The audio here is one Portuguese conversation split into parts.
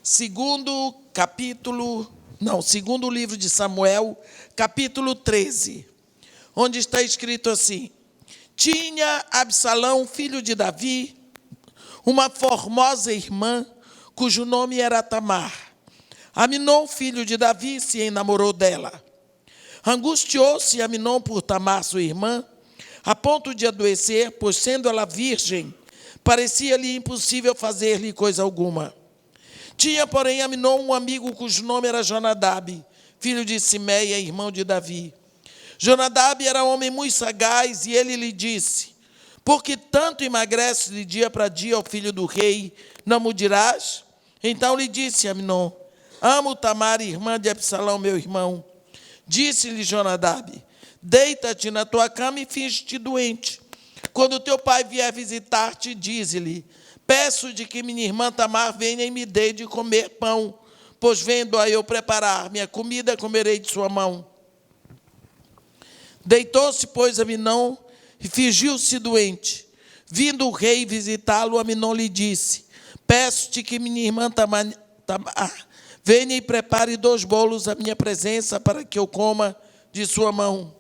segundo livro de Samuel, capítulo 13, onde está escrito assim: tinha Absalão, filho de Davi, uma formosa irmã, cujo nome era Tamar. Aminon, filho de Davi, se enamorou dela. Angustiou-se Aminon por Tamar, sua irmã, a ponto de adoecer, pois, sendo ela virgem, parecia-lhe impossível fazer-lhe coisa alguma. Tinha, porém, Aminon um amigo cujo nome era Jonadab, filho de Simeia, irmão de Davi. Jonadab era homem muito sagaz, e ele lhe disse: por que tanto emagreces de dia para dia, ó filho do rei, não me dirás? Então lhe disse Aminon: amo Tamar, irmã de Absalão, meu irmão. Disse-lhe Jonadab: deita-te na tua cama e finge-te doente. Quando teu pai vier visitar-te, dize-lhe: peço de que minha irmã Tamar venha e me dê de comer pão, pois vendo-a eu preparar minha comida, comerei de sua mão. Deitou-se, pois, Aminon e fingiu-se doente. Vindo o rei visitá-lo, Aminon lhe disse: peço-te que minha irmã Tamar venha e prepare 2 bolos à minha presença, para que eu coma de sua mão.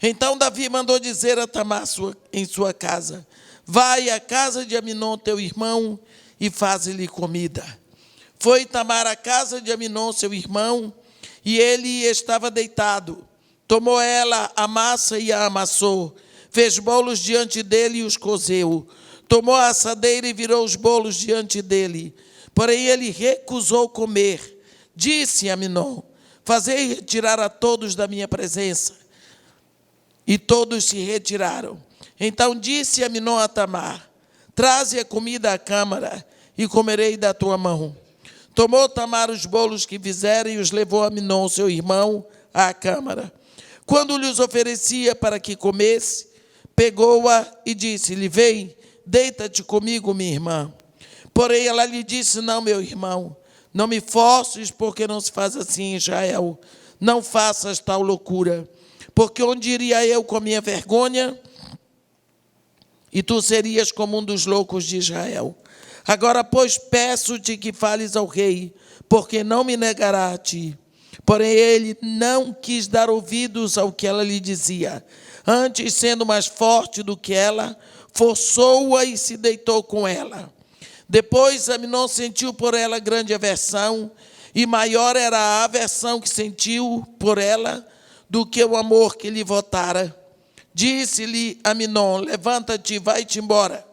Então Davi mandou dizer a Tamar em sua casa: vai à casa de Aminon, teu irmão, e faze-lhe comida. Foi Tamar à casa de Aminon, seu irmão, e ele estava deitado. Tomou ela a massa e a amassou, fez bolos diante dele e os cozeu. Tomou a assadeira e virou os bolos diante dele. Porém ele recusou comer. Disse Aminon: fazei retirar a todos da minha presença. E todos se retiraram. Então disse Aminon a Tamar: traze a comida à câmara, e comerei da tua mão. Tomou Tamar os bolos que fizera e os levou a Aminon, seu irmão, à câmara. Quando lhes oferecia para que comesse, pegou-a e disse-lhe: vem, deita-te comigo, minha irmã. Porém ela lhe disse: não, meu irmão, não me forces, porque não se faz assim em Israel. Não faças tal loucura, porque onde iria eu com a minha vergonha, e tu serias como um dos loucos de Israel. Agora, pois, peço-te que fales ao rei, porque não me negará a ti. Porém ele não quis dar ouvidos ao que ela lhe dizia. Antes, sendo mais forte do que ela, forçou-a e se deitou com ela. Depois Aminon sentiu por ela grande aversão, e maior era a aversão que sentiu por ela do que o amor que lhe votara. Disse-lhe Aminon: levanta-te e vai-te embora.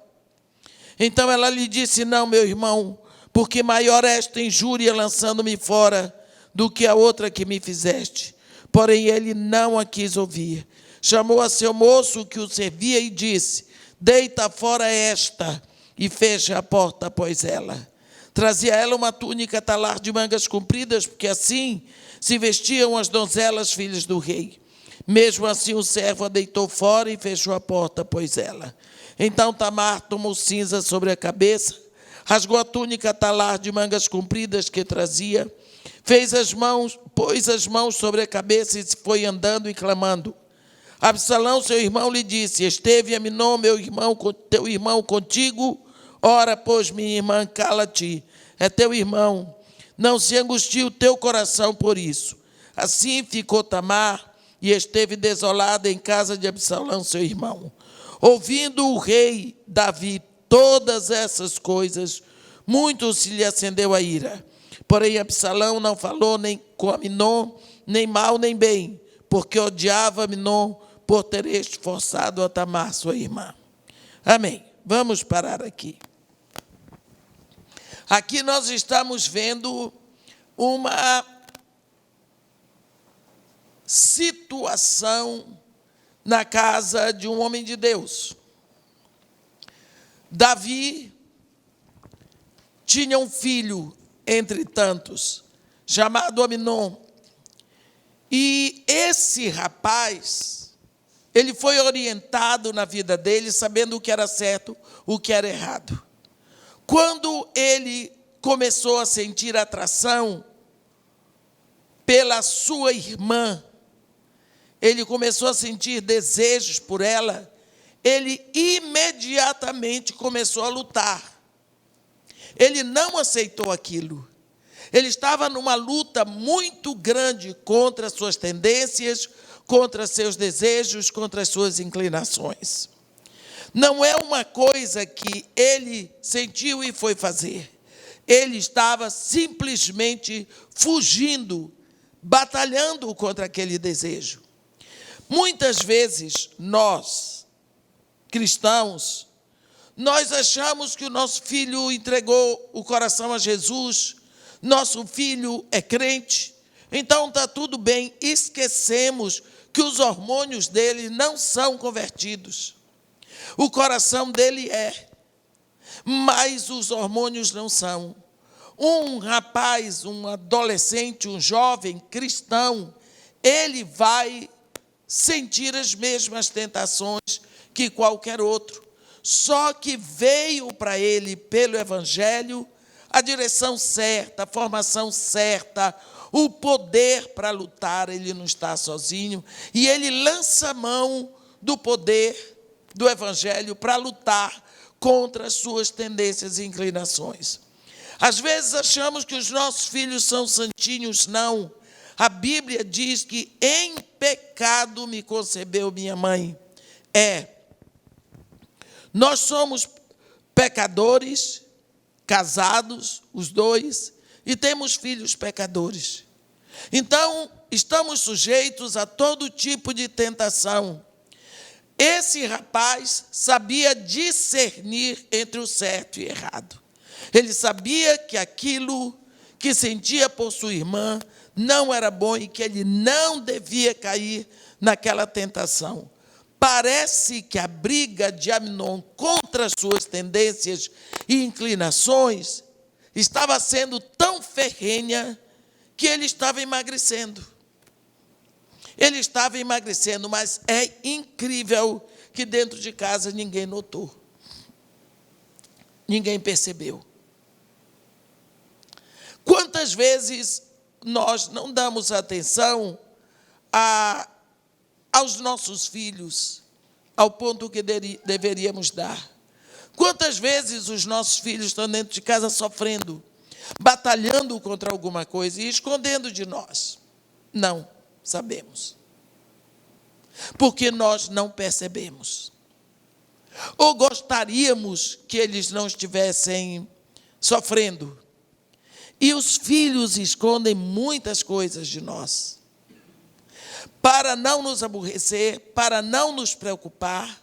Então ela lhe disse: não, meu irmão, porque maior é esta injúria lançando-me fora do que a outra que me fizeste. Porém ele não a quis ouvir. Chamou a seu moço que o servia e disse: deita fora esta, e fecha a porta após ela. Trazia ela uma túnica talar de mangas compridas, porque assim se vestiam as donzelas filhas do rei. Mesmo assim o servo a deitou fora e fechou a porta após ela. Então Tamar tomou cinza sobre a cabeça, rasgou a túnica talar de mangas compridas que trazia, pôs as mãos sobre a cabeça e se foi andando e clamando. Absalão, seu irmão, lhe disse: esteve Aminon, teu irmão contigo? Ora, pois, minha irmã, cala-te, é teu irmão. Não se angustie o teu coração por isso. Assim ficou Tamar e esteve desolada em casa de Absalão, seu irmão. Ouvindo o rei Davi todas essas coisas, muito se lhe acendeu a ira. Porém Absalão não falou nem com Aminon, nem mal nem bem, porque odiava Aminon por ter esforçado a Tamar, sua irmã. Amém. Vamos parar aqui. Aqui nós estamos vendo uma situação na casa de um homem de Deus. Davi tinha um filho, entre tantos, chamado Aminon. E esse rapaz, ele foi orientado na vida dele, sabendo o que era certo, o que era errado. Quando ele começou a sentir atração pela sua irmã, ele começou a sentir desejos por ela, ele imediatamente começou a lutar. Ele não aceitou aquilo. Ele estava numa luta muito grande contra suas tendências, contra seus desejos, contra as suas inclinações. Não é uma coisa que ele sentiu e foi fazer. Ele estava simplesmente fugindo, batalhando contra aquele desejo. Muitas vezes, nós, cristãos, nós achamos que o nosso filho entregou o coração a Jesus, nosso filho é crente, então está tudo bem. Esquecemos que os hormônios dele não são convertidos. O coração dele é, mas os hormônios não são. Um rapaz, um adolescente, um jovem cristão, ele vai sentir as mesmas tentações que qualquer outro. Só que veio para ele, pelo Evangelho, a direção certa, a formação certa, o poder para lutar. Ele não está sozinho. E ele lança a mão do poder do Evangelho para lutar contra as suas tendências e inclinações. Às vezes achamos que os nossos filhos são santinhos. Não. A Bíblia diz que em pecado me concebeu minha mãe. Nós somos pecadores, casados, os dois, e temos filhos pecadores. Então, estamos sujeitos a todo tipo de tentação. Esse rapaz sabia discernir entre o certo e o errado. Ele sabia que aquilo que sentia por sua irmã não era bom e que ele não devia cair naquela tentação. Parece que a briga de Amnon contra as suas tendências e inclinações estava sendo tão ferrenha que ele estava emagrecendo. Ele estava emagrecendo, mas é incrível que dentro de casa ninguém notou. Ninguém percebeu. Quantas vezes nós não damos atenção aos nossos filhos, ao ponto que deveríamos dar? Quantas vezes os nossos filhos estão dentro de casa sofrendo, batalhando contra alguma coisa e escondendo de nós? Não sabemos. Porque nós não percebemos. Ou gostaríamos que eles não estivessem sofrendo. E os filhos escondem muitas coisas de nós. Para não nos aborrecer, para não nos preocupar,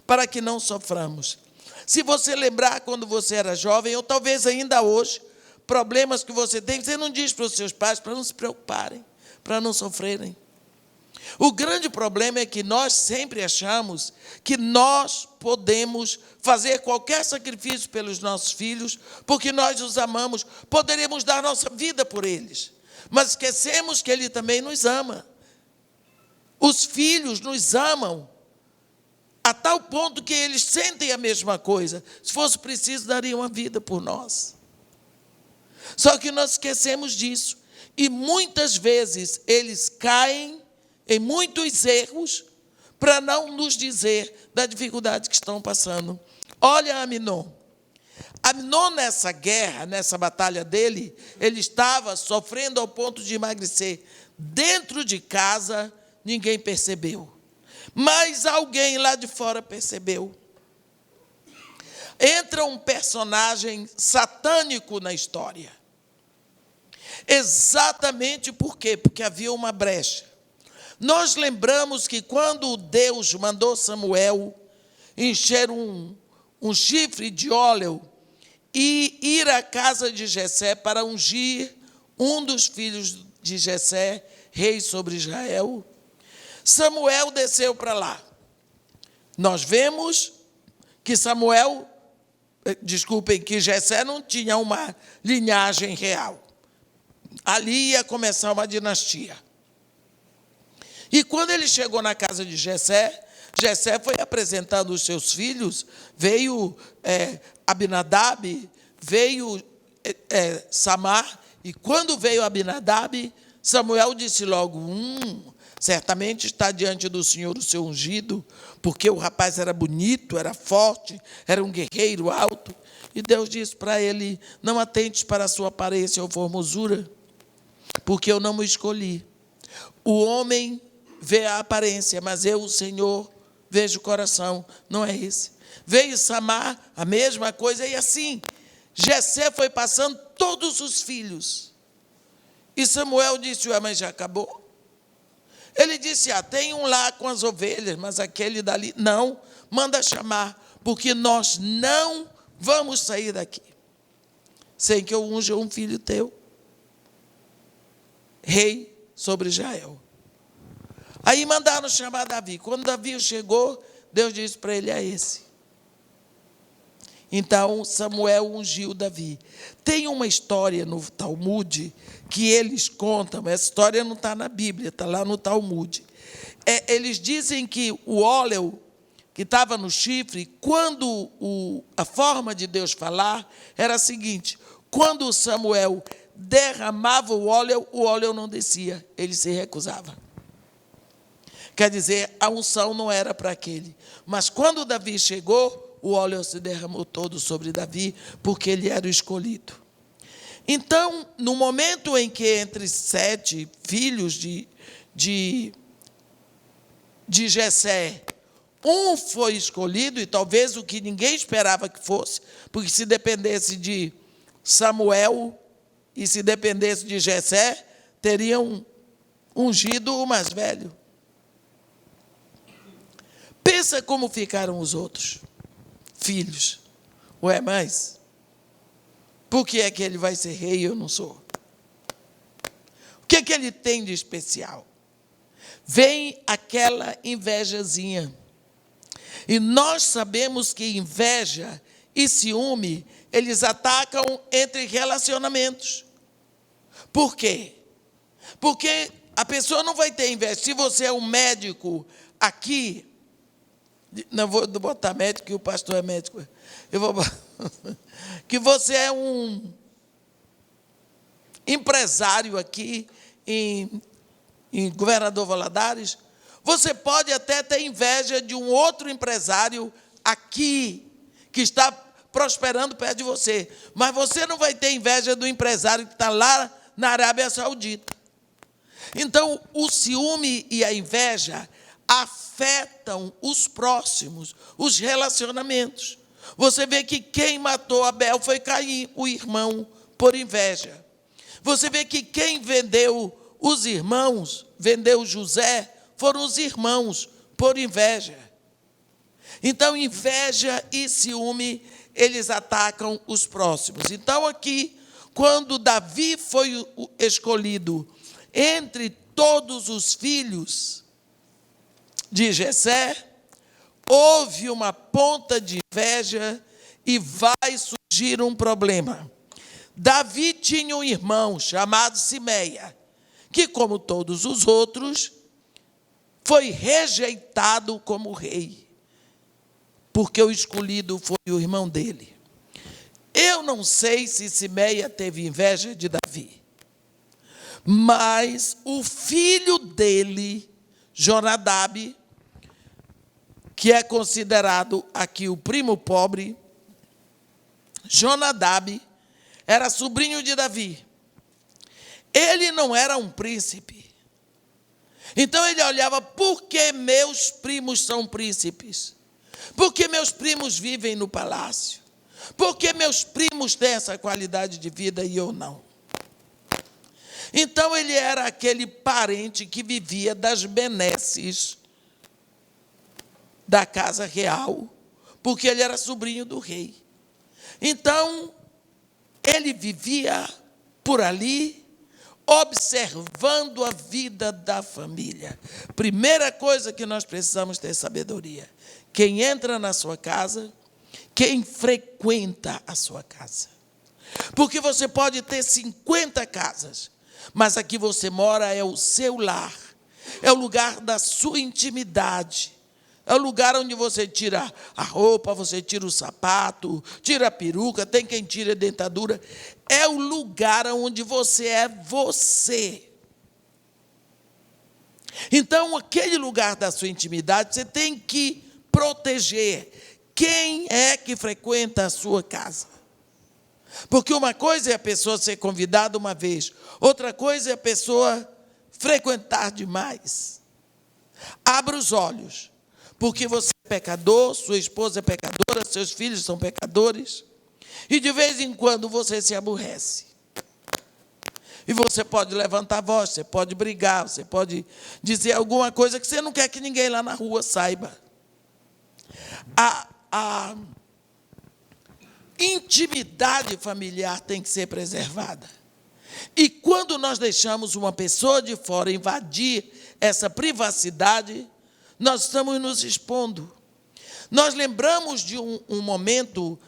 para que não soframos. Se você lembrar quando você era jovem, ou talvez ainda hoje, problemas que você tem, você não diz para os seus pais para não se preocuparem, para não sofrerem. O grande problema é que nós sempre achamos que nós podemos fazer qualquer sacrifício pelos nossos filhos, porque nós os amamos, poderemos dar nossa vida por eles. Mas esquecemos que Ele também nos ama. Os filhos nos amam a tal ponto que eles sentem a mesma coisa. Se fosse preciso, dariam a vida por nós. Só que nós esquecemos disso. E muitas vezes eles caem em muitos erros para não nos dizer da dificuldade que estão passando. Olha Amnon. Amnon, nessa guerra, nessa batalha dele, ele estava sofrendo ao ponto de emagrecer. Dentro de casa, ninguém percebeu. Mas alguém lá de fora percebeu. Entra um personagem satânico na história. Exatamente por quê? Porque havia uma brecha. Nós lembramos que quando Deus mandou Samuel encher um chifre de óleo e ir à casa de Jessé para ungir um dos filhos de Jessé, rei sobre Israel, Samuel desceu para lá. Nós vemos que que Jessé não tinha uma linhagem real. Ali ia começar uma dinastia. E quando ele chegou na casa de Jessé, Jessé foi apresentando os seus filhos, veio Abinadab, veio Samar, e quando veio Abinadab, Samuel disse logo, certamente está diante do Senhor o seu ungido, porque o rapaz era bonito, era forte, era um guerreiro alto. E Deus disse para ele: não atentes para a sua aparência ou formosura, porque eu não o escolhi. O homem vê a aparência, mas eu, o Senhor, vejo o coração. Não é esse. Veio Samar, a mesma coisa, e assim, Jessé foi passando todos os filhos. E Samuel disse: ué, mas já acabou? Ele disse: tem um lá com as ovelhas, mas aquele dali, não, manda chamar, porque nós não vamos sair daqui sem que eu unja um filho teu, rei sobre Israel. Aí mandaram chamar Davi. Quando Davi chegou, Deus disse para ele: é esse. Então Samuel ungiu Davi. Tem uma história no Talmud que eles contam, essa história não está na Bíblia, está lá no Talmud. Eles dizem que o óleo que estava no chifre, quando a forma de Deus falar era a seguinte: quando Samuel derramava o óleo não descia, ele se recusava. Quer dizer, a unção não era para aquele. Mas quando Davi chegou, o óleo se derramou todo sobre Davi, porque ele era o escolhido. Então, no momento em que entre 7 filhos de Jessé, um foi escolhido, e talvez o que ninguém esperava que fosse, porque se dependesse de Samuel e se dependesse de Jessé, teriam ungido o mais velho. Pensa como ficaram os outros filhos. Ué, mas por que é que ele vai ser rei e eu não sou? O que é que ele tem de especial? Vem aquela invejazinha. E nós sabemos que inveja e ciúme, eles atacam entre relacionamentos. Por quê? Porque a pessoa não vai ter inveja. Se você é um médico aqui, não vou botar médico, que o pastor é médico. Eu vou que você é um empresário aqui em Governador Valadares, você pode até ter inveja de um outro empresário aqui, que está prosperando perto de você, mas você não vai ter inveja do empresário que está lá na Arábia Saudita. Então, o ciúme e a inveja afetam os próximos, os relacionamentos. Você vê que quem matou Abel foi Caim, o irmão, por inveja. Você vê que quem vendeu os irmãos, vendeu José, foram os irmãos, por inveja. Então, inveja e ciúme, eles atacam os próximos. Então, aqui, quando Davi foi escolhido entre todos os filhos de Jessé, houve uma ponta de inveja e vai surgir um problema. Davi tinha um irmão chamado Simeia, que, como todos os outros, foi rejeitado como rei, porque o escolhido foi o irmão dele. Eu não sei se Simeia teve inveja de Davi, mas o filho dele, Jonadab, que é considerado aqui o primo pobre, Jonadab era sobrinho de Davi. Ele não era um príncipe. Então ele olhava: por que meus primos são príncipes? Por que meus primos vivem no palácio? Por que meus primos têm essa qualidade de vida e eu não? Então ele era aquele parente que vivia das benesses da casa real, porque ele era sobrinho do rei. Então, ele vivia por ali, observando a vida da família. Primeira coisa que nós precisamos ter sabedoria: quem entra na sua casa, quem frequenta a sua casa. Porque você pode ter 50 casas, mas aqui você mora é o seu lar, é o lugar da sua intimidade. É o lugar onde você tira a roupa, você tira o sapato, tira a peruca, tem quem tira a dentadura. É o lugar onde você é você. Então, aquele lugar da sua intimidade, você tem que proteger. Quem é que frequenta a sua casa? Porque uma coisa é a pessoa ser convidada uma vez, outra coisa é a pessoa frequentar demais. Abra os olhos, porque você é pecador, sua esposa é pecadora, seus filhos são pecadores, e de vez em quando você se aborrece. E você pode levantar a voz, você pode brigar, você pode dizer alguma coisa que você não quer que ninguém lá na rua saiba. A intimidade familiar tem que ser preservada. E quando nós deixamos uma pessoa de fora invadir essa privacidade, nós estamos nos expondo. Nós lembramos de um momento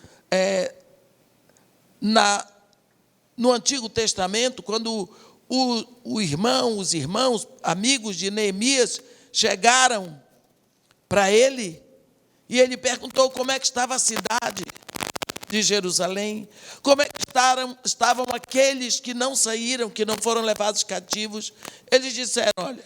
no Antigo Testamento, quando os irmãos, amigos de Neemias, chegaram para ele, e ele perguntou como é que estava a cidade de Jerusalém, como é que estavam aqueles que não saíram, que não foram levados cativos. Eles disseram, olha,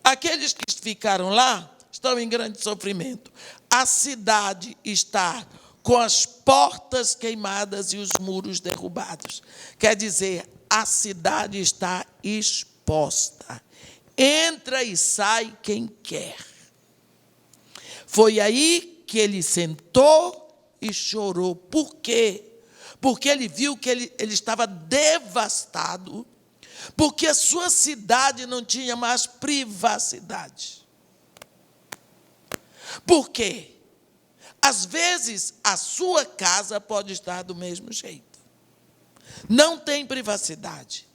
aqueles que ficaram lá estão em grande sofrimento. A cidade está com as portas queimadas e os muros derrubados. Quer dizer, a cidade está exposta. Entra e sai quem quer. Foi aí que ele sentou e chorou. Por quê? Porque ele viu que ele estava devastado, porque a sua cidade não tinha mais privacidade. Por quê? Às vezes, a sua casa pode estar do mesmo jeito. Não tem privacidade.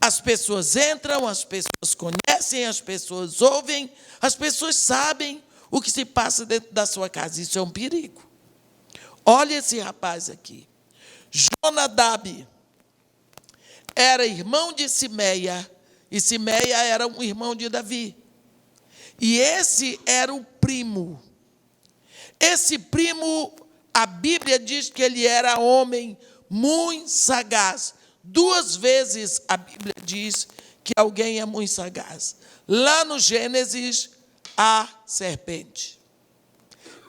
As pessoas entram, as pessoas conhecem, as pessoas ouvem, as pessoas sabem o que se passa dentro da sua casa. Isso é um perigo. Olha esse rapaz aqui. Jonadab era irmão de Simeia, e Simeia era um irmão de Davi. E esse era o primo. Esse primo, a Bíblia diz que ele era homem muito sagaz. 2 vezes a Bíblia diz que alguém é muito sagaz. Lá no Gênesis, a serpente.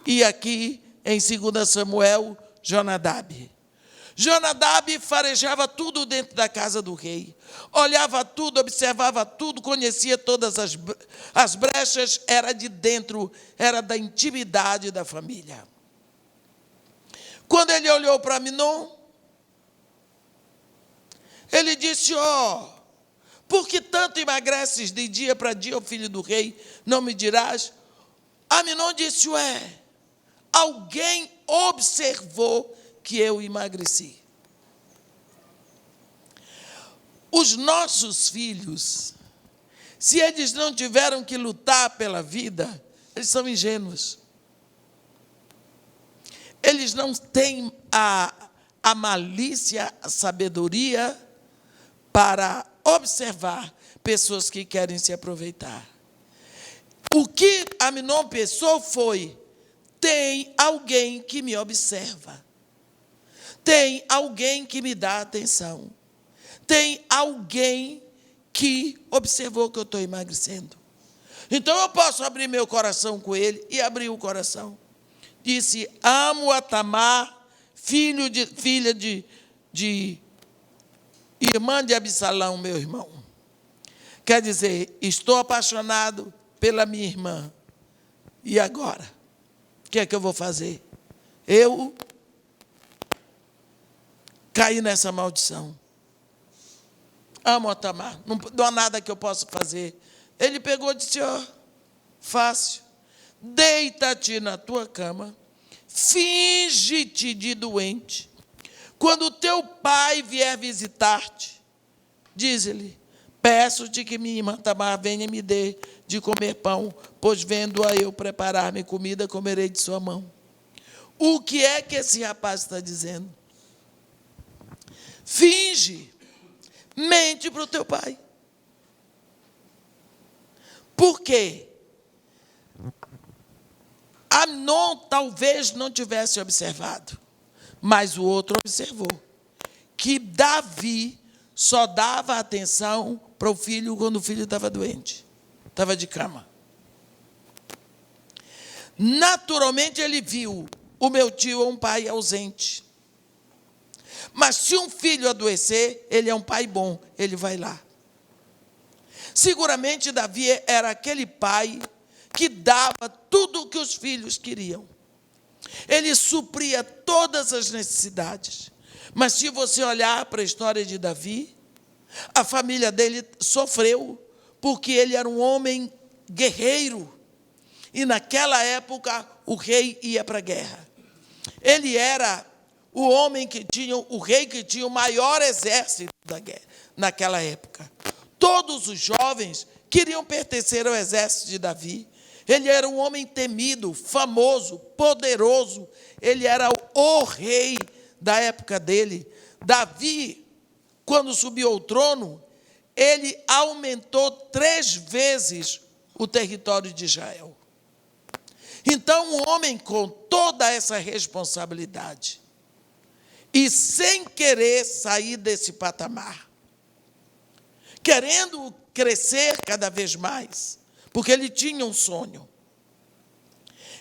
E aqui, em 2 Samuel, Jonadab. Jonadab farejava tudo dentro da casa do rei. Olhava tudo, observava tudo, conhecia todas as brechas, era de dentro, era da intimidade da família. Quando ele olhou para Amnon, ele disse, por que tanto emagreces de dia para dia, ó filho do rei, não me dirás? Amnon disse, alguém observou que eu emagreci. Os nossos filhos, se eles não tiveram que lutar pela vida, eles são ingênuos. Eles não têm a malícia, a sabedoria para observar pessoas que querem se aproveitar. O que Amnon pensou foi, tem alguém que me observa. Tem alguém que me dá atenção. Tem alguém que observou que eu estou emagrecendo. Então eu posso abrir meu coração com ele, e abrir o coração. Disse, amo a Tamar, filha de irmã de Absalão, meu irmão. Quer dizer, estou apaixonado pela minha irmã. E agora? O que é que eu vou fazer? Eu caí nessa maldição. Amo a Tamar, não há nada que eu possa fazer. Ele pegou e disse, fácil. Deita-te na tua cama, finge-te de doente. Quando o teu pai vier visitar-te, diz-lhe, peço-te que minha irmã Tamar venha e me dê de comer pão, pois vendo-a eu preparar-me comida, comerei de sua mão. O que é que esse rapaz está dizendo? Finge, mente para o teu pai. Por quê? Amnon talvez não tivesse observado, mas o outro observou, que Davi só dava atenção para o filho quando o filho estava doente, estava de cama. Naturalmente ele viu, o meu tio é um pai ausente. Mas se um filho adoecer, ele é um pai bom, ele vai lá. Seguramente Davi era aquele pai que dava tudo o que os filhos queriam. Ele supria todas as necessidades. Mas se você olhar para a história de Davi, a família dele sofreu, porque ele era um homem guerreiro. E naquela época, o rei ia para a guerra. Ele era o rei que tinha o maior exército da guerra, naquela época. Todos os jovens queriam pertencer ao exército de Davi. Ele era um homem temido, famoso, poderoso. Ele era o rei da época dele. Davi, quando subiu ao trono, ele aumentou 3 vezes o território de Israel. Então, um homem com toda essa responsabilidade e sem querer sair desse patamar, querendo crescer cada vez mais, porque ele tinha um sonho,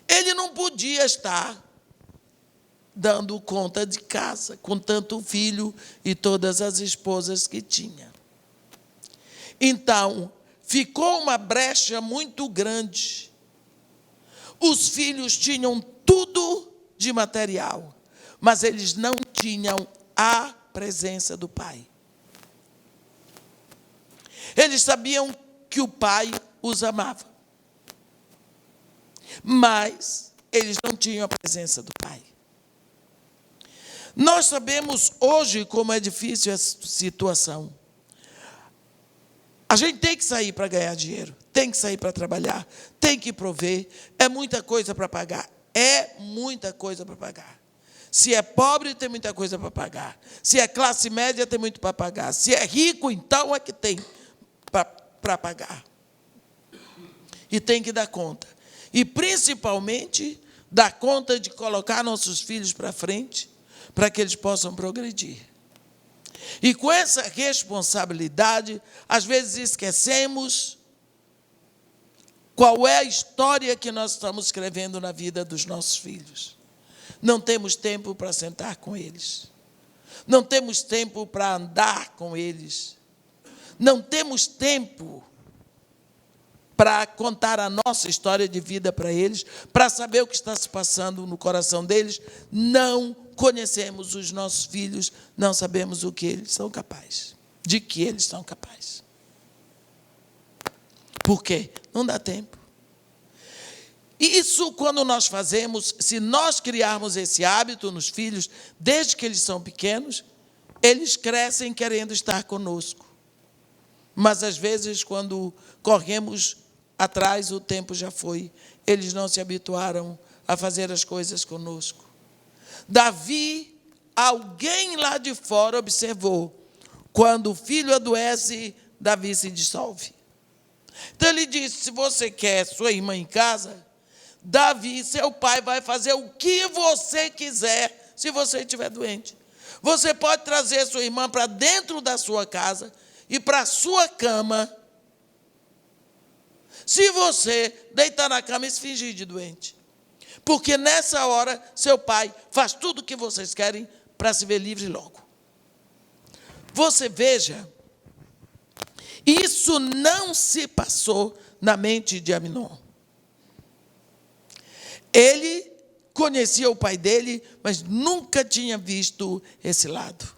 ele não podia estar dando conta de casa, com tanto filho e todas as esposas que tinha. Então, ficou uma brecha muito grande. Os filhos tinham tudo de material, mas eles não tinham a presença do pai. Eles sabiam que o pai os amava, mas eles não tinham a presença do pai. Nós sabemos hoje como é difícil essa situação. A gente tem que sair para ganhar dinheiro, tem que sair para trabalhar, tem que prover, é muita coisa para pagar, é muita coisa para pagar. Se é pobre, tem muita coisa para pagar. Se é classe média, tem muito para pagar. Se é rico, então é que tem para pagar. E tem que dar conta. E, principalmente, dar conta de colocar nossos filhos para frente, para que eles possam progredir. E com essa responsabilidade, às vezes esquecemos qual é a história que nós estamos escrevendo na vida dos nossos filhos. Não temos tempo para sentar com eles. Não temos tempo para andar com eles. Não temos tempo para contar a nossa história de vida para eles, para saber o que está se passando no coração deles. Não conhecemos os nossos filhos, não sabemos o que eles são capazes, de que eles são capazes. Por quê? Não dá tempo. Isso, quando nós fazemos, se nós criarmos esse hábito nos filhos, desde que eles são pequenos, eles crescem querendo estar conosco. Mas, às vezes, quando corremos atrás, o tempo já foi. Eles não se habituaram a fazer as coisas conosco. Davi, alguém lá de fora observou. Quando o filho adoece, Davi se dissolve. Então, ele disse, se você quer sua irmã em casa, Davi, seu pai, vai fazer o que você quiser se você estiver doente. Você pode trazer sua irmã para dentro da sua casa e para a sua cama, se você deitar na cama e se fingir de doente. Porque nessa hora, seu pai faz tudo o que vocês querem para se ver livre logo. Você veja, isso não se passou na mente de Aminon. Ele conhecia o pai dele, mas nunca tinha visto esse lado.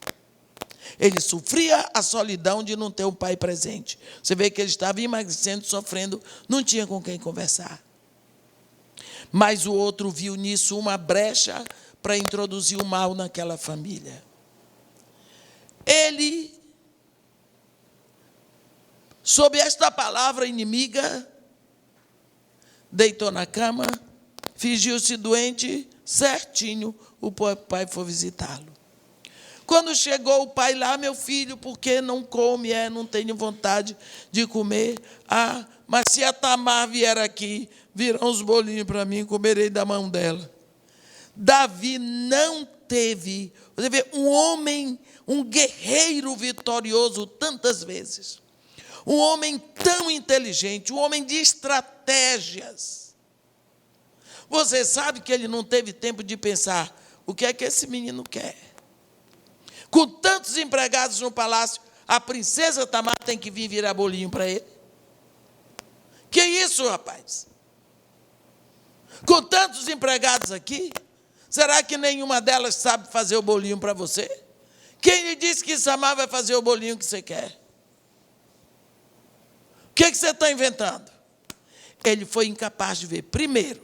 Ele sofria a solidão de não ter um pai presente. Você vê que ele estava emagrecendo, sofrendo, não tinha com quem conversar. Mas o outro viu nisso uma brecha para introduzir o mal naquela família. Ele, sob esta palavra inimiga, deitou na cama, fingiu-se doente, certinho, o pai foi visitá-lo. Quando chegou o pai lá, meu filho, por que não come? Não tenho vontade de comer. Mas se a Tamar vier aqui, virão uns bolinhos para mim, comerei da mão dela. Davi não teve, você vê, um homem, um guerreiro vitorioso tantas vezes. Um homem tão inteligente, um homem de estratégias. Você sabe que ele não teve tempo de pensar, o que é que esse menino quer? Com tantos empregados no palácio, a princesa Tamar tem que vir virar bolinho para ele? Que isso, rapaz? Com tantos empregados aqui, será que nenhuma delas sabe fazer o bolinho para você? Quem lhe disse que Samar vai fazer o bolinho que você quer? O que você está inventando? Ele foi incapaz de ver. Primeiro,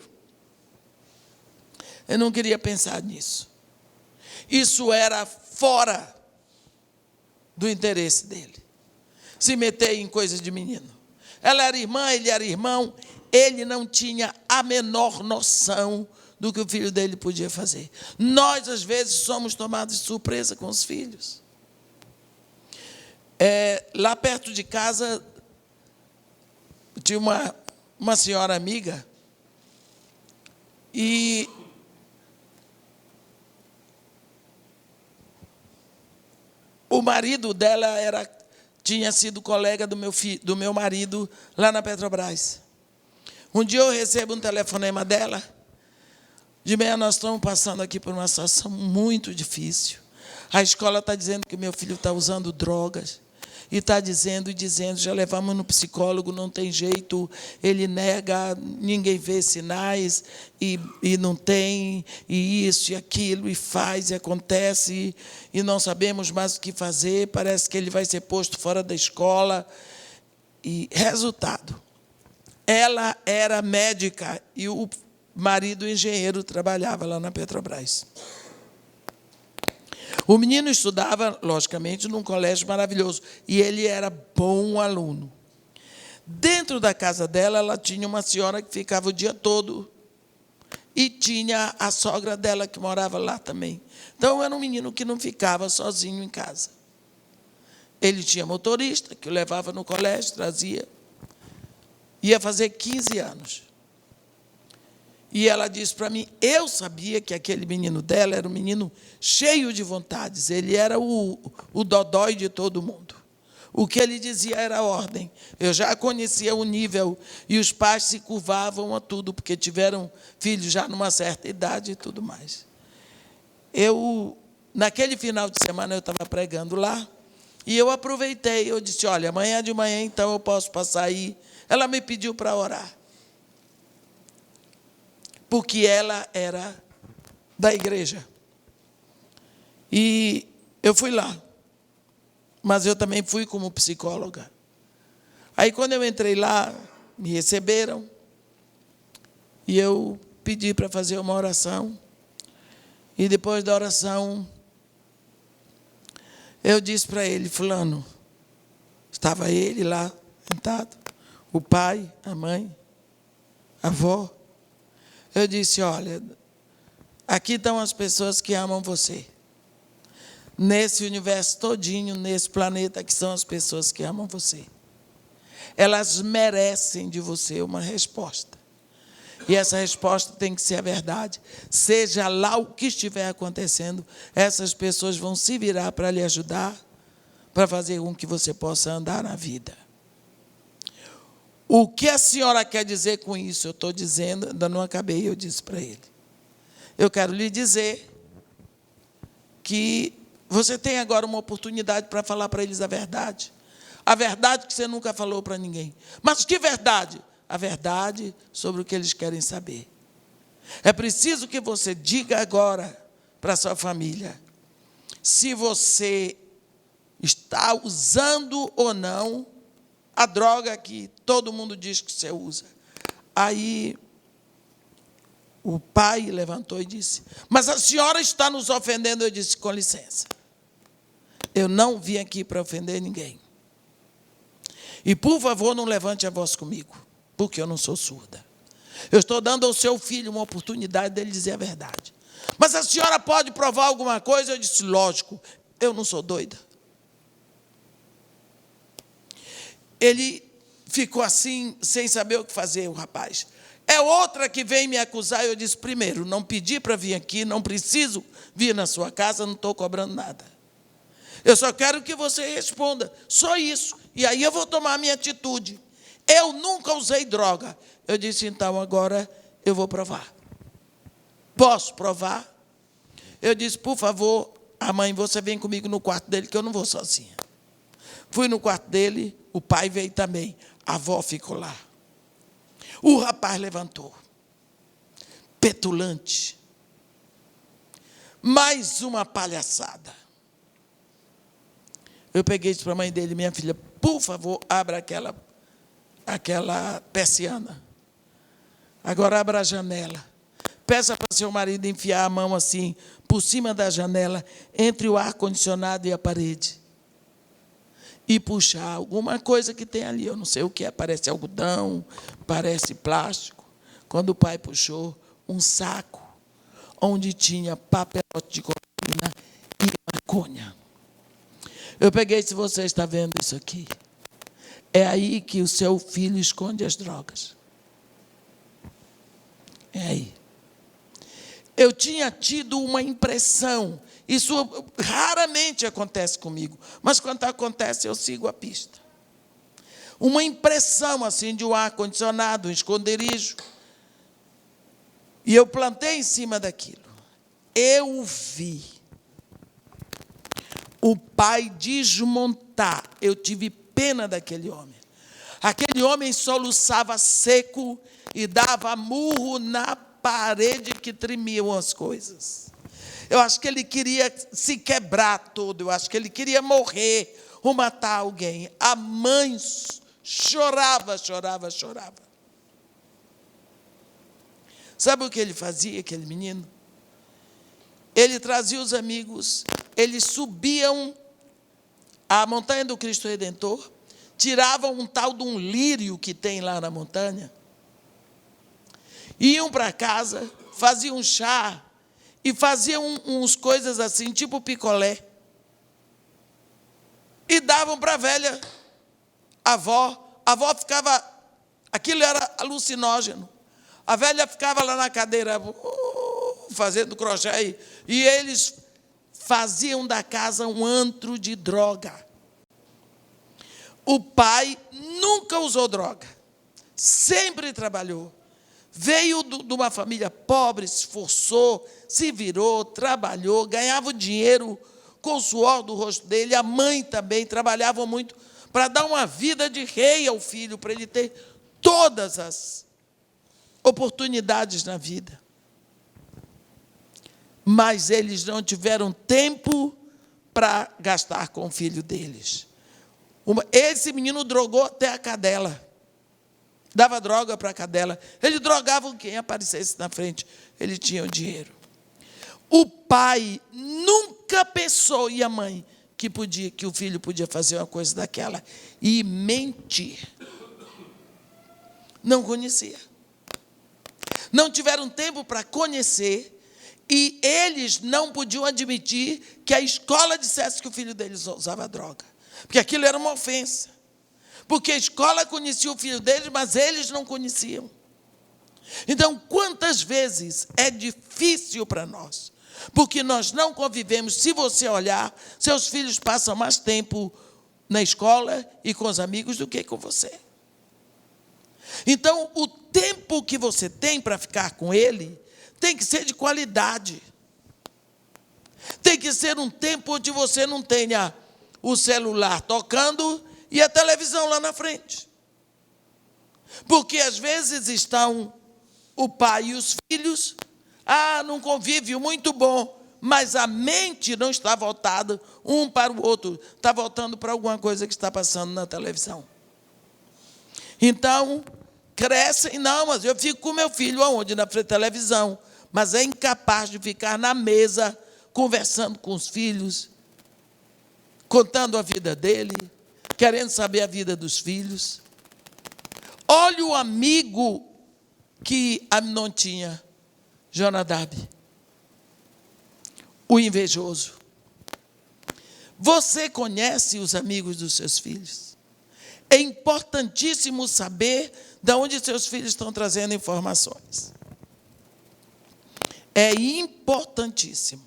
eu não queria pensar nisso. Isso era fora do interesse dele. Se meter em coisas de menino. Ela era irmã, ele era irmão. Ele não tinha a menor noção do que o filho dele podia fazer. Nós, às vezes, somos tomados de surpresa com os filhos. Lá perto de casa, tinha uma senhora amiga, e o marido dela tinha sido colega do meu marido lá na Petrobras. Um dia eu recebo um telefonema dela. De manhã nós estamos passando aqui por uma situação muito difícil. A escola está dizendo que meu filho está usando drogas. E está dizendo, já levamos no psicólogo, não tem jeito, ele nega, ninguém vê sinais, e não tem, e isso e aquilo, e faz, e acontece, e não sabemos mais o que fazer, parece que ele vai ser posto fora da escola. E resultado, ela era médica, e o marido engenheiro trabalhava lá na Petrobras. O menino estudava, logicamente, num colégio maravilhoso, e ele era bom aluno. Dentro da casa dela, ela tinha uma senhora que ficava o dia todo, e tinha a sogra dela que morava lá também. Então, era um menino que não ficava sozinho em casa. Ele tinha motorista, que o levava no colégio, trazia. Ia fazer 15 anos. E ela disse para mim, eu sabia que aquele menino dela era um menino cheio de vontades, ele era o dodói de todo mundo. O que ele dizia era ordem. Eu já conhecia o nível, e os pais se curvavam a tudo, porque tiveram filhos já numa certa idade e tudo mais. Naquele final de semana, eu estava pregando lá, e eu aproveitei, eu disse, olha, amanhã de manhã, então, eu posso passar aí. Ela me pediu para orar. Porque ela era da igreja. E eu fui lá, mas eu também fui como psicóloga. Aí, quando eu entrei lá, me receberam, e eu pedi para fazer uma oração, e depois da oração, eu disse para ele, fulano, estava ele lá, sentado, o pai, a mãe, a avó. Eu disse, olha, aqui estão as pessoas que amam você. Nesse universo todinho, nesse planeta, que são as pessoas que amam você. Elas merecem de você uma resposta. E essa resposta tem que ser a verdade. Seja lá o que estiver acontecendo, essas pessoas vão se virar para lhe ajudar, para fazer com que você possa andar na vida. O que a senhora quer dizer com isso? Eu estou dizendo, ainda não acabei, eu disse para ele. Eu quero lhe dizer que você tem agora uma oportunidade para falar para eles a verdade. A verdade que você nunca falou para ninguém. Mas que verdade? A verdade sobre o que eles querem saber. É preciso que você diga agora para a sua família se você está usando ou não a droga que todo mundo diz que você usa. Aí, o pai levantou e disse, mas a senhora está nos ofendendo. Eu disse, com licença. Eu não vim aqui para ofender ninguém. E, por favor, não levante a voz comigo, porque eu não sou surda. Eu estou dando ao seu filho uma oportunidade dele dizer a verdade. Mas a senhora pode provar alguma coisa? Eu disse, lógico, eu não sou doida. Ele ficou assim, sem saber o que fazer, o rapaz. É outra que vem me acusar. Eu disse, primeiro, não pedi para vir aqui, não preciso vir na sua casa, não estou cobrando nada. Eu só quero que você responda, só isso. E aí eu vou tomar a minha atitude. Eu nunca usei droga. Eu disse, então, agora eu vou provar. Posso provar? Eu disse, por favor, a mãe, você vem comigo no quarto dele, que eu não vou sozinha. Fui no quarto dele, o pai veio também. A avó ficou lá. O rapaz levantou. Petulante. Mais uma palhaçada. Eu peguei isso para a mãe dele, minha filha, por favor, abra aquela persiana. Agora abra a janela. Peça para seu marido enfiar a mão assim, por cima da janela, entre o ar-condicionado e a parede. E puxar alguma coisa que tem ali, eu não sei o que é, parece algodão, parece plástico. Quando o pai puxou, um saco, onde tinha papelote de cocaína e maconha. Eu peguei, se você está vendo isso aqui, é aí que o seu filho esconde as drogas. É aí. Eu tinha tido uma impressão, isso raramente acontece comigo, mas quando acontece eu sigo a pista. Uma impressão assim de um ar-condicionado, um esconderijo. E eu plantei em cima daquilo. Eu vi o pai desmontar. Eu tive pena daquele homem. Aquele homem soluçava seco e dava murro na parede que tremiam as coisas. Eu acho que ele queria se quebrar todo. Eu acho que ele queria morrer ou matar alguém. A mãe chorava, chorava, chorava. Sabe o que ele fazia, aquele menino? Ele trazia os amigos, eles subiam a montanha do Cristo Redentor, tiravam um tal de um lírio que tem lá na montanha, iam para casa, faziam um chá e faziam uns coisas assim, tipo picolé, e davam para a velha, a avó ficava, aquilo era alucinógeno, a velha ficava lá na cadeira, fazendo crochê, e eles faziam da casa um antro de droga. O pai nunca usou droga, sempre trabalhou. Veio de uma família pobre, se esforçou, se virou, trabalhou, ganhava o dinheiro com o suor do rosto dele. A mãe também trabalhava muito para dar uma vida de rei ao filho, para ele ter todas as oportunidades na vida. Mas eles não tiveram tempo para gastar com o filho deles. Esse menino drogou até a cadela. Dava droga para a cadela. Ele drogava quem aparecesse na frente. Ele tinha o dinheiro. O pai nunca pensou, e a mãe, que o filho podia fazer uma coisa daquela e mentir. Não conhecia. Não tiveram tempo para conhecer. E eles não podiam admitir que a escola dissesse que o filho deles usava droga. Porque aquilo era uma ofensa. Porque a escola conhecia o filho deles, mas eles não conheciam. Então, quantas vezes é difícil para nós? Porque nós não convivemos. Se você olhar, seus filhos passam mais tempo na escola e com os amigos do que com você. Então, o tempo que você tem para ficar com ele tem que ser de qualidade. Tem que ser um tempo onde você não tenha o celular tocando e a televisão lá na frente. Porque às vezes estão o pai e os filhos, num convívio muito bom, mas a mente não está voltada um para o outro, está voltando para alguma coisa que está passando na televisão. Então, crescem, não, mas eu fico com meu filho aonde? Na frente da televisão. Mas é incapaz de ficar na mesa, conversando com os filhos, contando a vida dele, querendo saber a vida dos filhos. Olha o amigo que Amnon tinha, Jonadab, o invejoso. Você conhece os amigos dos seus filhos? É importantíssimo saber de onde seus filhos estão trazendo informações. É importantíssimo.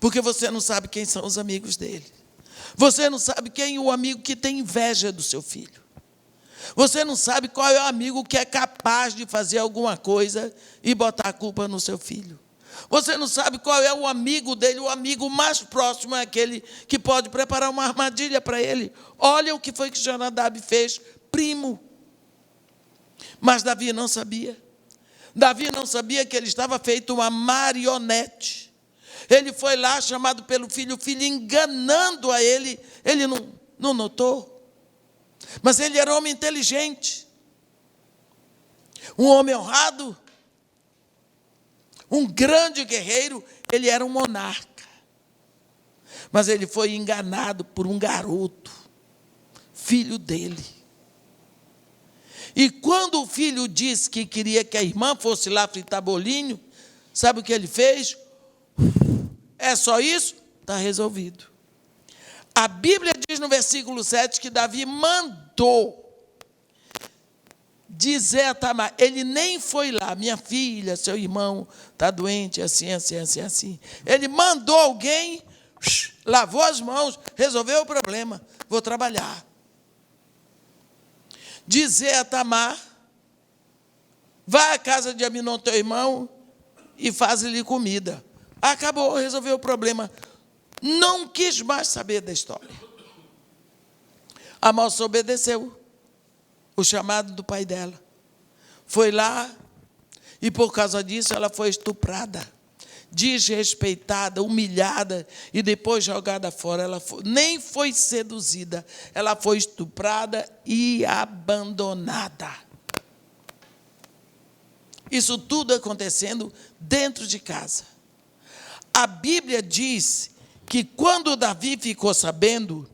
Porque você não sabe quem são os amigos dele. Você não sabe quem é o amigo que tem inveja do seu filho. Você não sabe qual é o amigo que é capaz de fazer alguma coisa e botar a culpa no seu filho. Você não sabe qual é o amigo dele. O amigo mais próximo é aquele que pode preparar uma armadilha para ele. Olha o que foi que Jonadab fez, primo. Mas Davi não sabia. Davi não sabia que ele estava feito uma marionete. Ele foi lá, chamado pelo filho, o filho enganando a ele. Ele não notou. Mas ele era um homem inteligente. Um homem honrado. Um grande guerreiro. Ele era um monarca. Mas ele foi enganado por um garoto, filho dele. E quando o filho disse que queria que a irmã fosse lá fritar bolinho, sabe o que ele fez? É só isso? Está resolvido. A Bíblia diz no versículo 7 que Davi mandou dizer a Tamar, ele nem foi lá, minha filha, seu irmão está doente, assim, assim, assim, assim. Ele mandou alguém, lavou as mãos, resolveu o problema, vou trabalhar. Dizer a Tamar, vai à casa de Aminon, teu irmão, e faz-lhe comida. Acabou, resolveu o problema. Não quis mais saber da história. A moça obedeceu o chamado do pai dela. Foi lá, e por causa disso ela foi estuprada, desrespeitada, humilhada, e depois jogada fora. Ela nem foi seduzida, ela foi estuprada e abandonada. Isso tudo acontecendo dentro de casa. A Bíblia diz que quando Davi ficou sabendo,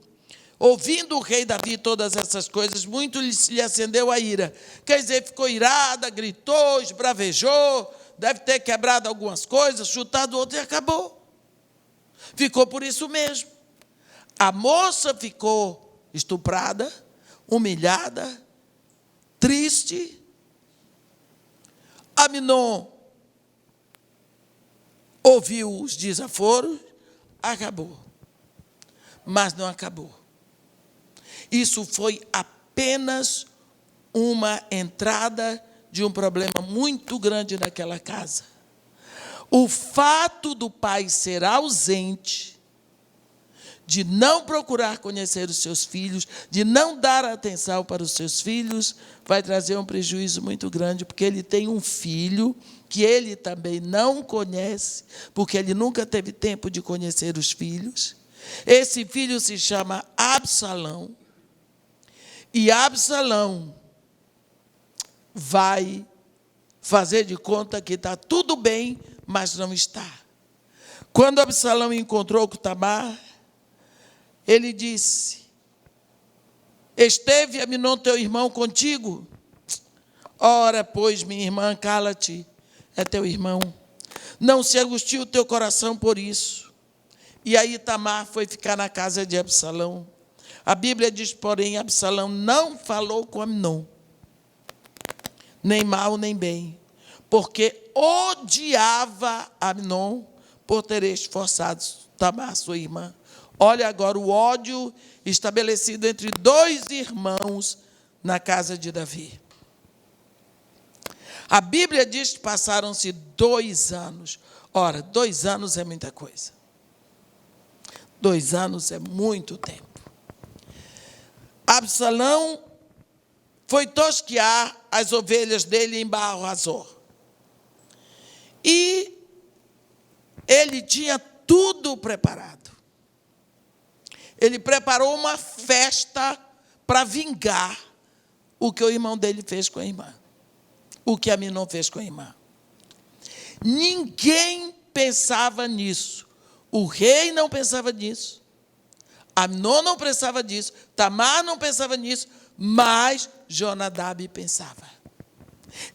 ouvindo o rei Davi todas essas coisas, muito lhe acendeu a ira. Quer dizer, ficou irada, gritou, esbravejou, deve ter quebrado algumas coisas, chutado outro e acabou. Ficou por isso mesmo. A moça ficou estuprada, humilhada, triste. Aminon ouviu os desaforos, acabou. Mas não acabou. Isso foi apenas uma entrada de um problema muito grande naquela casa. O fato do pai ser ausente, de não procurar conhecer os seus filhos, de não dar atenção para os seus filhos, vai trazer um prejuízo muito grande, porque ele tem um filho que ele também não conhece, porque ele nunca teve tempo de conhecer os filhos. Esse filho se chama Absalão, e Absalão vai fazer de conta que está tudo bem, mas não está. Quando Absalão encontrou com Tamar, ele disse, esteve Aminon teu irmão contigo? Ora, pois, minha irmã, cala-te, é teu irmão. Não se angustie o teu coração por isso. E aí Tamar foi ficar na casa de Absalão. A Bíblia diz, porém, Absalão não falou com Aminon, nem mal nem bem, porque odiava Aminon por ter esforçado Tamar, sua irmã. Olha agora o ódio estabelecido entre dois irmãos na casa de Davi. A Bíblia diz que passaram-se 2 anos. Ora, 2 anos é muita coisa. 2 anos é muito tempo. Absalão foi tosquear as ovelhas dele em Baal-Hazor. E ele tinha tudo preparado. Ele preparou uma festa para vingar o que o irmão dele fez com a irmã. O que Aminon fez com a irmã. Ninguém pensava nisso. O rei não pensava nisso. Aminon não pensava nisso. Tamar não pensava nisso. Mas Jonadab pensava.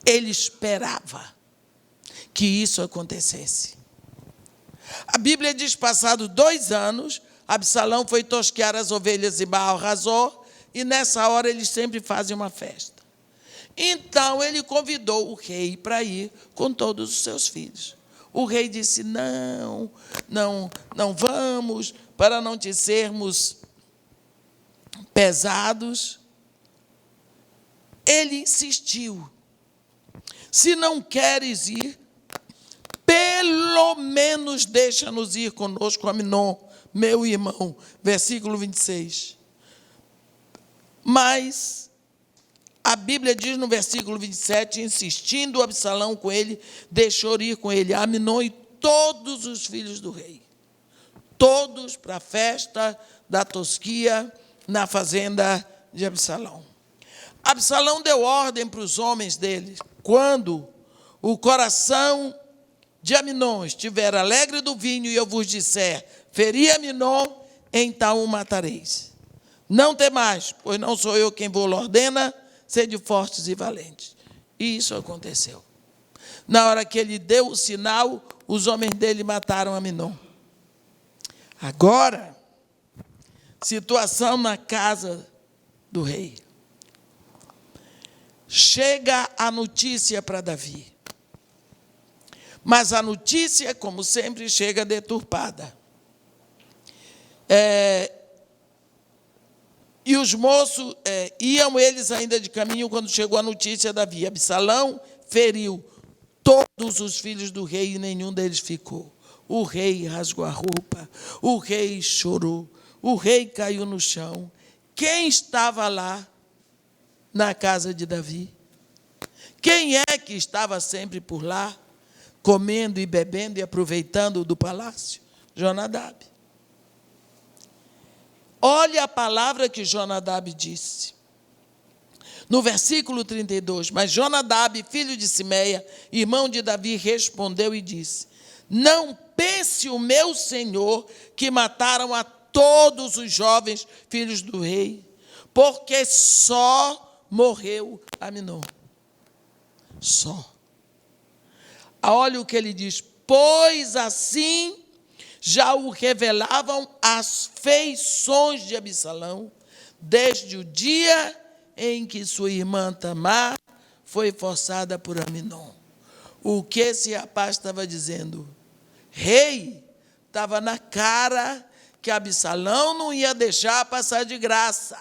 Ele esperava que isso acontecesse. A Bíblia diz, passados 2 anos, Absalão foi tosquear as ovelhas em Baal-Hazor, e nessa hora eles sempre fazem uma festa. Então ele convidou o rei para ir com todos os seus filhos. O rei disse, não vamos, para não te sermos pesados. Ele insistiu, se não queres ir, pelo pelo menos deixa-nos ir conosco, Aminon, meu irmão. Versículo 26. Mas a Bíblia diz no versículo 27, insistindo Absalão com ele, deixou ir com ele Aminon e todos os filhos do rei. Todos para a festa da tosquia na fazenda de Absalão. Absalão deu ordem para os homens dele: quando o coração de Aminon estiver alegre do vinho e eu vos disser, feri Aminon, então o matareis. Não temais, pois não sou eu quem vos ordena, sede fortes e valentes. E isso aconteceu. Na hora que ele deu o sinal, os homens dele mataram Aminon. Agora, situação na casa do rei. Chega a notícia para Davi. Mas a notícia, como sempre, chega deturpada. E os moços, iam eles ainda de caminho quando chegou a notícia a Davi. Absalão feriu todos os filhos do rei e nenhum deles ficou. O rei rasgou a roupa, o rei chorou, o rei caiu no chão. Quem estava lá na casa de Davi? Quem é que estava sempre por lá, comendo e bebendo e aproveitando do palácio? Jonadab. Olha a palavra que Jonadab disse. No versículo 32, mas Jonadab, filho de Simeia, irmão de Davi, respondeu e disse: não pense o meu senhor que mataram a todos os jovens filhos do rei, porque só morreu Aminon. Só. Olha o que ele diz: pois assim já o revelavam as feições de Absalão, desde o dia em que sua irmã Tamar foi forçada por Aminon. O que esse rapaz estava dizendo? Rei, estava na cara que Absalão não ia deixar passar de graça.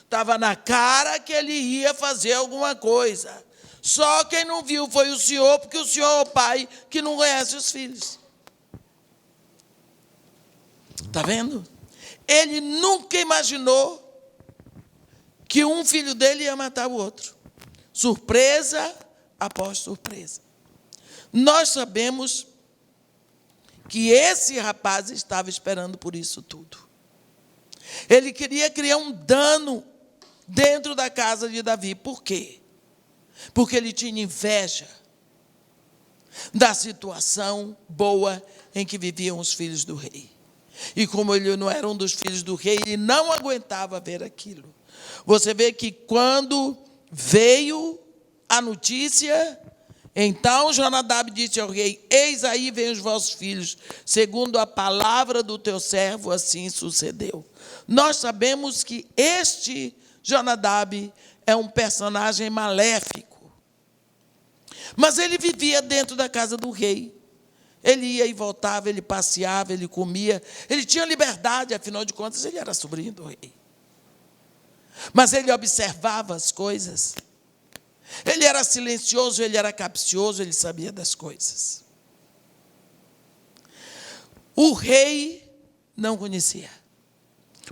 Estava na cara que ele ia fazer alguma coisa. Só quem não viu foi o senhor, porque o senhor é o pai que não conhece os filhos. Está vendo? Ele nunca imaginou que um filho dele ia matar o outro. Surpresa após surpresa. Nós sabemos que esse rapaz estava esperando por isso tudo. Ele queria criar um dano dentro da casa de Davi. Por quê? Porque ele tinha inveja da situação boa em que viviam os filhos do rei. E como ele não era um dos filhos do rei, ele não aguentava ver aquilo. Você vê que quando veio a notícia, então Jonadab disse ao rei: eis aí vêm os vossos filhos, segundo a palavra do teu servo, assim sucedeu. Nós sabemos que este Jonadab é um personagem maléfico, mas ele vivia dentro da casa do rei. Ele ia e voltava, ele passeava, ele comia, ele tinha liberdade, afinal de contas, ele era sobrinho do rei. Mas ele observava as coisas. Ele era silencioso, ele era capcioso, ele sabia das coisas. O rei não conhecia,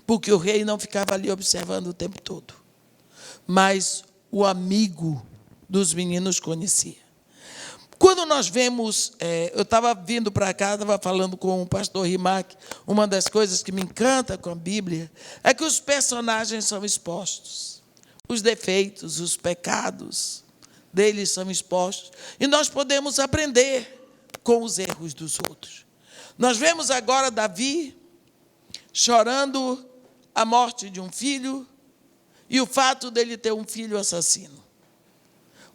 porque o rei não ficava ali observando o tempo todo. Mas o amigo dos meninos conhecia. Quando nós vemos, eu estava vindo para cá, estava falando com o pastor Rimac, uma das coisas que me encanta com a Bíblia é que os personagens são expostos. Os defeitos, os pecados deles são expostos. E nós podemos aprender com os erros dos outros. Nós vemos agora Davi chorando a morte de um filho e o fato dele ter um filho assassino.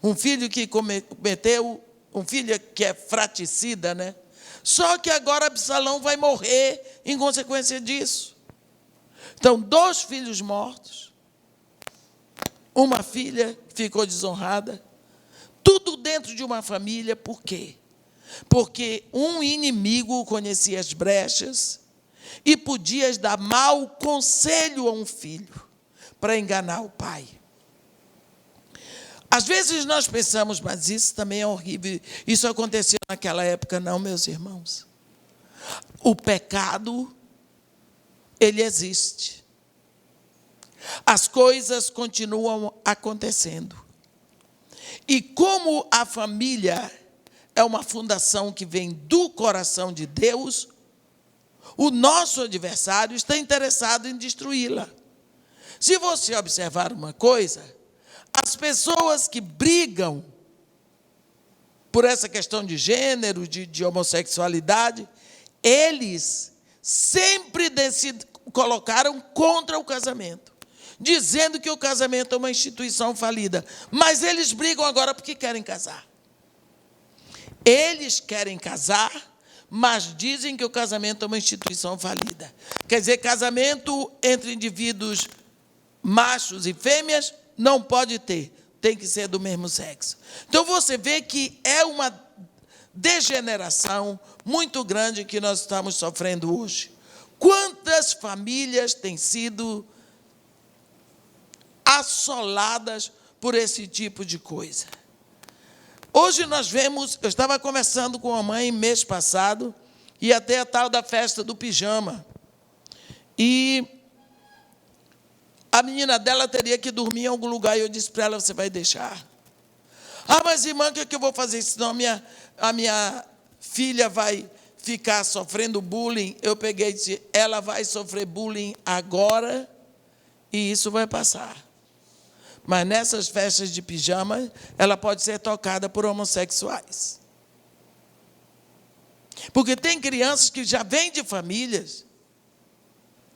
Um filho que cometeu, um filho que é fraticida, né? Só que agora Absalão vai morrer em consequência disso. Então, 2 filhos mortos, uma filha ficou desonrada, tudo dentro de uma família. Por quê? Porque um inimigo conhecia as brechas e podia dar mau conselho a um filho para enganar o pai. Às vezes nós pensamos, mas isso também é horrível. Isso aconteceu naquela época, não, meus irmãos. O pecado, ele existe. As coisas continuam acontecendo. E como a família é uma fundação que vem do coração de Deus, o nosso adversário está interessado em destruí-la. Se você observar uma coisa, as pessoas que brigam por essa questão de gênero, de homossexualidade, eles sempre colocaram contra o casamento, dizendo que o casamento é uma instituição falida. Mas eles brigam agora porque querem casar. Eles querem casar, mas dizem que o casamento é uma instituição falida. Quer dizer, casamento entre indivíduos machos e fêmeas não pode ter, tem que ser do mesmo sexo. Então você vê que é uma degeneração muito grande que nós estamos sofrendo hoje. Quantas famílias têm sido assoladas por esse tipo de coisa? Hoje nós vemos, eu estava conversando com a mãe mês passado, e até a tal da festa do pijama. E a menina dela teria que dormir em algum lugar, e eu disse para ela, você vai deixar? Ah, mas irmã, o que é que eu vou fazer? Senão a minha filha vai ficar sofrendo bullying. Eu peguei e disse, ela vai sofrer bullying agora, e isso vai passar. Mas nessas festas de pijama, ela pode ser tocada por homossexuais. Porque tem crianças que já vêm de famílias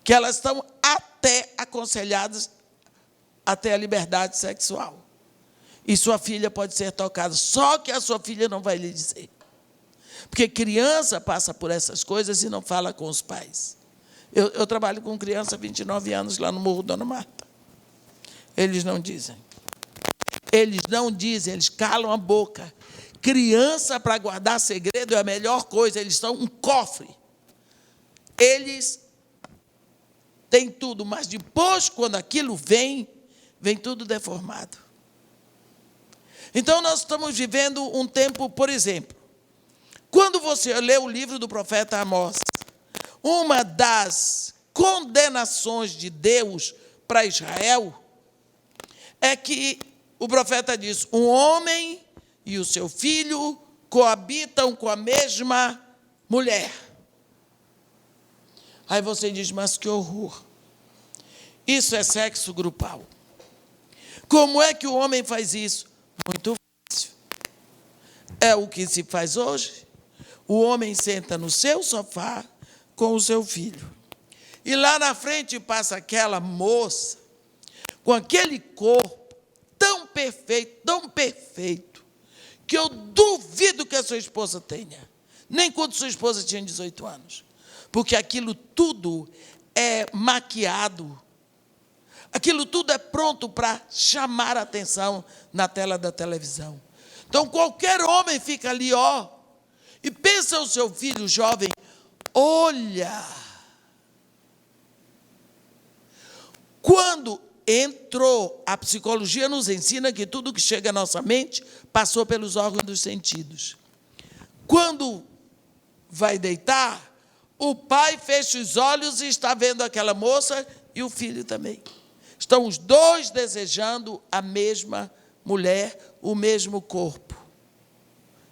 que elas estão até aconselhadas a ter a liberdade sexual. E sua filha pode ser tocada, só que a sua filha não vai lhe dizer. Porque criança passa por essas coisas e não fala com os pais. Eu trabalho com criança há 29 anos lá no Morro Dona Marta. Eles não dizem. Eles não dizem, eles calam a boca. Criança, para guardar segredo, é a melhor coisa. Eles são um cofre. Eles têm tudo, mas depois, quando aquilo vem tudo deformado. Então, nós estamos vivendo um tempo, por exemplo, quando você lê o livro do profeta Amós, uma das condenações de Deus para Israel é que o profeta diz, um homem e o seu filho coabitam com a mesma mulher. Aí você diz, mas que horror. Isso é sexo grupal. Como é que o homem faz isso? Muito fácil. É o que se faz hoje. O homem senta no seu sofá com o seu filho. E lá na frente passa aquela moça com aquele corpo tão perfeito, que eu duvido que a sua esposa tenha. Nem quando sua esposa tinha 18 anos. Porque aquilo tudo é maquiado. Aquilo tudo é pronto para chamar a atenção na tela da televisão. Então, qualquer homem fica ali, e pensa o seu filho jovem, olha. Quando entrou, a psicologia nos ensina que tudo que chega à nossa mente passou pelos órgãos dos sentidos. Quando vai deitar, o pai fecha os olhos e está vendo aquela moça e o filho também. Estão os dois desejando a mesma mulher, o mesmo corpo.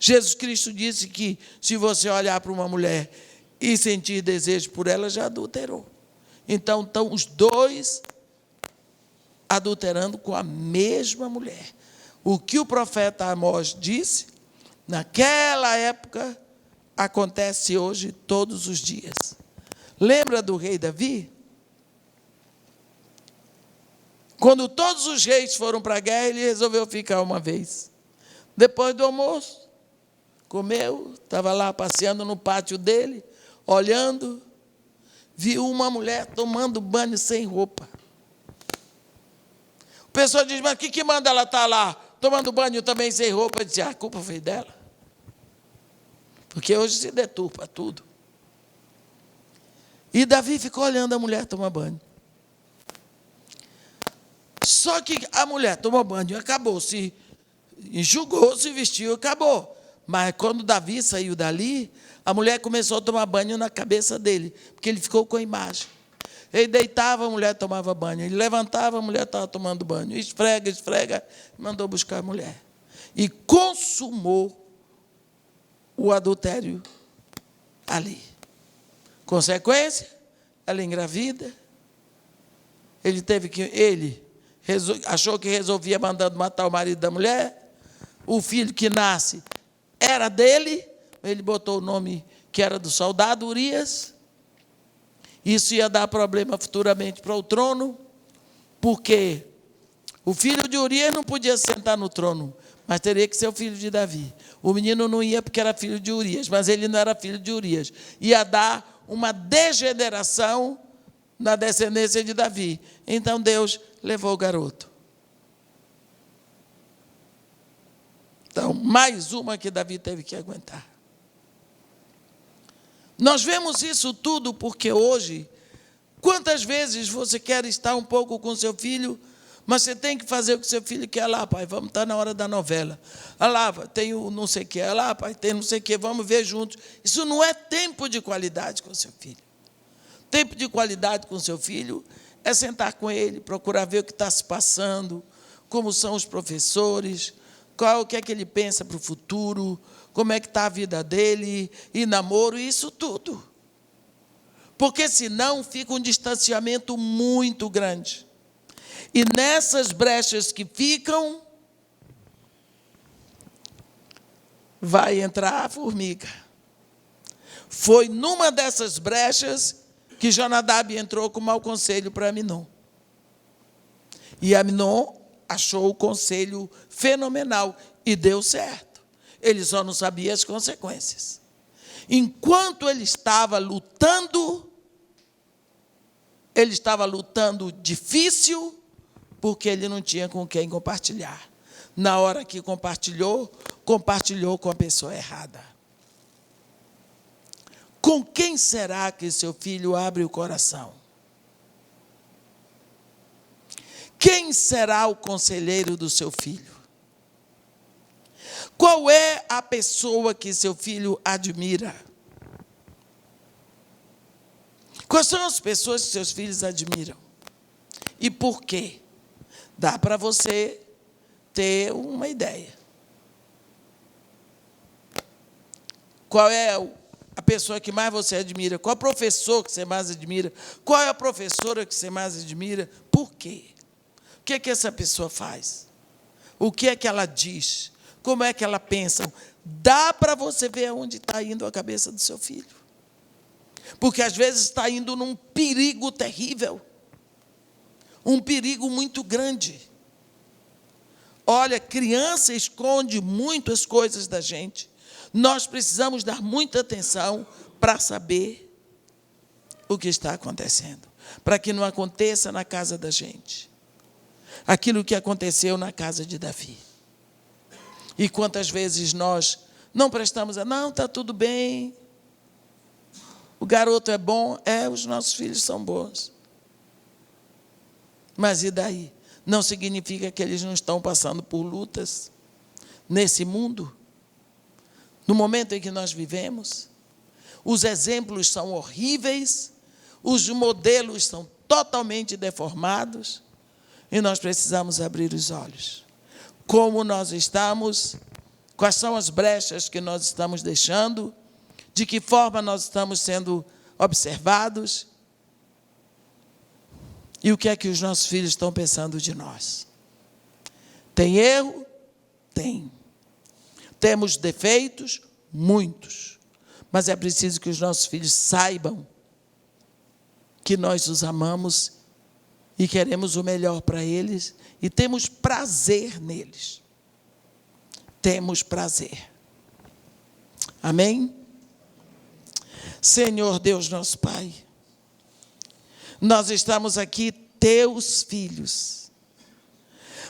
Jesus Cristo disse que se você olhar para uma mulher e sentir desejo por ela, já adulterou. Então, estão os dois adulterando com a mesma mulher. O que o profeta Amós disse, naquela época, acontece hoje todos os dias. Lembra do rei Davi? Quando todos os reis foram para a guerra, ele resolveu ficar uma vez. Depois do almoço, comeu, estava lá passeando no pátio dele, olhando, viu uma mulher tomando banho sem roupa. A pessoa diz, mas o que manda ela estar lá, tomando banho também sem roupa? Eu disse, a culpa foi dela. Porque hoje se deturpa tudo. E Davi ficou olhando a mulher tomar banho. Só que a mulher tomou banho, acabou-se enxugou, se vestiu, acabou. Mas quando Davi saiu dali, a mulher começou a tomar banho na cabeça dele, porque ele ficou com a imagem. Ele deitava, a mulher tomava banho. Ele levantava, a mulher estava tomando banho. Esfrega, mandou buscar a mulher. E consumou o adultério ali. Consequência, ela engravida. Ele achou que resolvia mandando matar o marido da mulher. O filho que nasce era dele. Ele botou o nome que era do soldado Urias. Isso ia dar problema futuramente para o trono, porque o filho de Urias não podia sentar no trono, mas teria que ser o filho de Davi. O menino não ia porque era filho de Urias, mas ele não era filho de Urias. Ia dar uma degeneração na descendência de Davi. Então Deus levou o garoto. Então, mais uma que Davi teve que aguentar. Nós vemos isso tudo porque hoje, quantas vezes você quer estar um pouco com seu filho, mas você tem que fazer o que seu filho quer. Lá, pai, vamos estar na hora da novela. Lá, tem o não sei o que. Lá, pai, tem não sei o que, vamos ver juntos. Isso não é tempo de qualidade com seu filho. Tempo de qualidade com seu filho é sentar com ele, procurar ver o que está se passando, como são os professores, o que é que ele pensa para o futuro, como é que está a vida dele, e namoro, isso tudo. Porque senão fica um distanciamento muito grande. E nessas brechas que ficam, vai entrar a formiga. Foi numa dessas brechas que Jonadab entrou com mau conselho para Aminon. E Aminon achou o conselho fenomenal e deu certo. Ele só não sabia as consequências. Enquanto ele estava lutando difícil, porque ele não tinha com quem compartilhar. Na hora que compartilhou com a pessoa errada. Com quem será que seu filho abre o coração? Quem será o conselheiro do seu filho? Qual é a pessoa que seu filho admira? Quais são as pessoas que seus filhos admiram? E por quê? Dá para você ter uma ideia. Qual é a pessoa que mais você admira? Qual é o professor que você mais admira? Qual é a professora que você mais admira? Por quê? O que é que essa pessoa faz? O que é que ela diz? Como é que ela pensa? Dá para você ver aonde está indo a cabeça do seu filho. Porque às vezes está indo num perigo terrível. Um perigo muito grande. Olha, criança esconde muitas coisas da gente. Nós precisamos dar muita atenção para saber o que está acontecendo. Para que não aconteça na casa da gente. Aquilo que aconteceu na casa de Davi. E quantas vezes nós não prestamos não, está tudo bem. O garoto é bom, os nossos filhos são bons. Mas e daí? Não significa que eles não estão passando por lutas nesse mundo? No momento em que nós vivemos, os exemplos são horríveis, os modelos são totalmente deformados, e nós precisamos abrir os olhos. Como nós estamos, quais são as brechas que nós estamos deixando, de que forma nós estamos sendo observados, e o que é que os nossos filhos estão pensando de nós. Tem erro? Tem. Temos defeitos? Muitos. Mas é preciso que os nossos filhos saibam que nós os amamos e queremos o melhor para eles e temos prazer neles. Temos prazer. Amém? Senhor Deus nosso Pai, nós estamos aqui, teus filhos.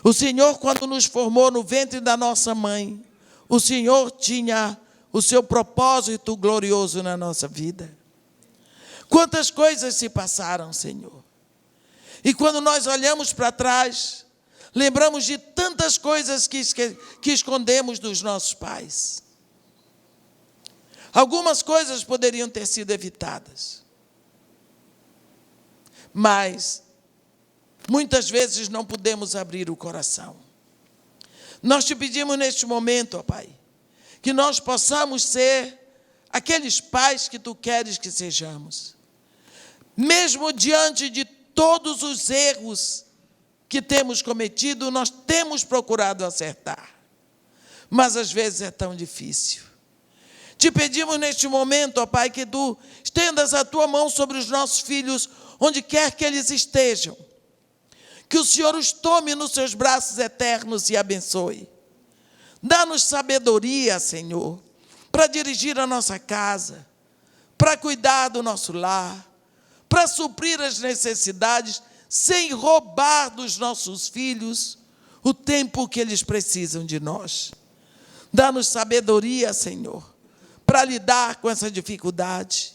O Senhor, quando nos formou no ventre da nossa mãe, o Senhor tinha o seu propósito glorioso na nossa vida. Quantas coisas se passaram, Senhor. E quando nós olhamos para trás, Lembramos de tantas coisas que escondemos dos nossos pais. Algumas coisas poderiam ter sido evitadas. Mas, muitas vezes não podemos abrir o coração. Nós te pedimos neste momento, ó Pai, que nós possamos ser aqueles pais que Tu queres que sejamos. Mesmo diante de todos os erros que temos cometido, nós temos procurado acertar. Mas às vezes é tão difícil. Te pedimos neste momento, ó Pai, que Tu estendas a Tua mão sobre os nossos filhos, onde quer que eles estejam. Que o Senhor os tome nos seus braços eternos e abençoe. Dá-nos sabedoria, Senhor, para dirigir a nossa casa, para cuidar do nosso lar, para suprir as necessidades, sem roubar dos nossos filhos o tempo que eles precisam de nós. Dá-nos sabedoria, Senhor, para lidar com essa dificuldade.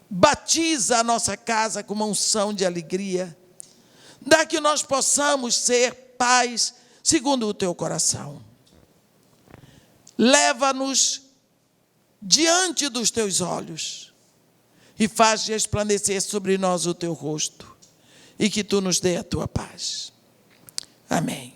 Batiza a nossa casa com uma unção de alegria. Dá que nós possamos ser pais segundo o Teu coração. Leva-nos diante dos Teus olhos e faz resplandecer sobre nós o Teu rosto e que Tu nos dê a Tua paz. Amém.